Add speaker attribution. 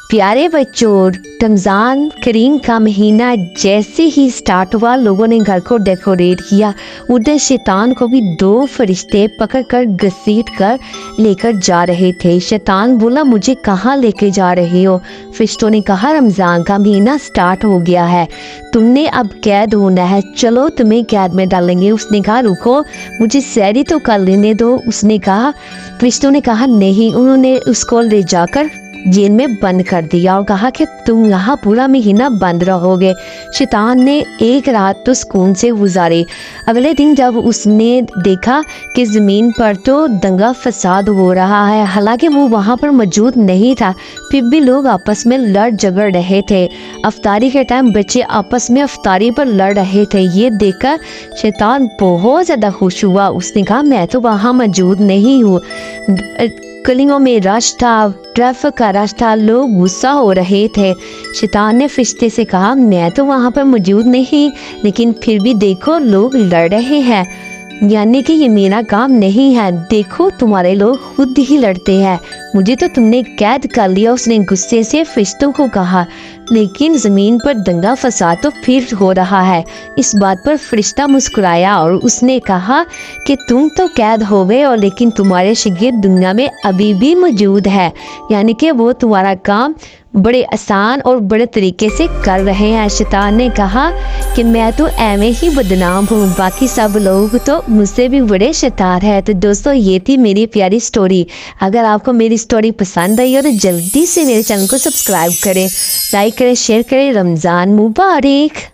Speaker 1: प्यारे बच्चों, रमज़ान करीम का महीना जैसे ही स्टार्ट हुआ, लोगों ने घर को डेकोरेट किया। उधर शैतान को भी दो फरिश्ते पकड़कर घसीट कर लेकर जा रहे थे। शैतान बोला, मुझे कहाँ लेके जा रहे हो? फरिश्तों ने कहा, रमज़ान का महीना स्टार्ट हो गया है, तुमने अब कैद होना है, चलो तुम्हें कैद में डालेंगे। उसने कहा, रुको, मुझे सैरी तो कर लेने दो। उसने कहा, फरिश्तों ने कहा नहीं। उन्होंने उसको ले जाकर जेल में बंद कर दिया और कहा कि तुम यहाँ पूरा महीना बंद रहोगे। शैतान ने एक रात तो सुकून से गुजारी। अगले दिन जब उसने देखा कि ज़मीन पर तो दंगा फसाद हो रहा है, हालांकि वो वहाँ पर मौजूद नहीं था, फिर भी लोग आपस में लड़ झगड़ रहे थे। अफ्तारी के टाइम बच्चे आपस में अफ्तारी पर लड़ रहे थे। ये देखकर शैतान बहुत ज़्यादा खुश हुआ। उसने कहा, मैं तो वहाँ मौजूद नहीं हूँ। गलियों में रश था, ट्रैफिक का रश था, लोग गुस्सा हो रहे थे। शैतान ने फरिश्ते से कहा, मैं तो वहाँ पर मौजूद नहीं, लेकिन फिर भी देखो लोग लड़ रहे हैं, यानी कि ये मेरा काम नहीं है। देखो तुम्हारे लोग खुद ही लड़ते हैं, मुझे तो तुमने कैद कर लिया। उसने गुस्से से फरिश्तों को कहा, लेकिन ज़मीन पर दंगा फसाद तो फिर हो रहा है। इस बात पर फरिश्ता मुस्कुराया और उसने कहा कि तुम तो कैद हो गए हो, लेकिन तुम्हारे शागिर्द दुनिया में अभी भी मौजूद है, यानी कि वो तुम्हारा काम बड़े आसान और बड़े तरीके से कर रहे हैं। शैतान ने कहा कि मैं तो एवं ही बदनाम हूँ, बाकी सब लोग तो मुझसे भी बड़े शैतान हैं। तो दोस्तों, ये थी मेरी प्यारी स्टोरी। अगर आपको मेरी स्टोरी पसंद आई हो तो जल्दी से मेरे चैनल को सब्सक्राइब करें, लाइक करें, शेयर करें। रमज़ान मुबारक।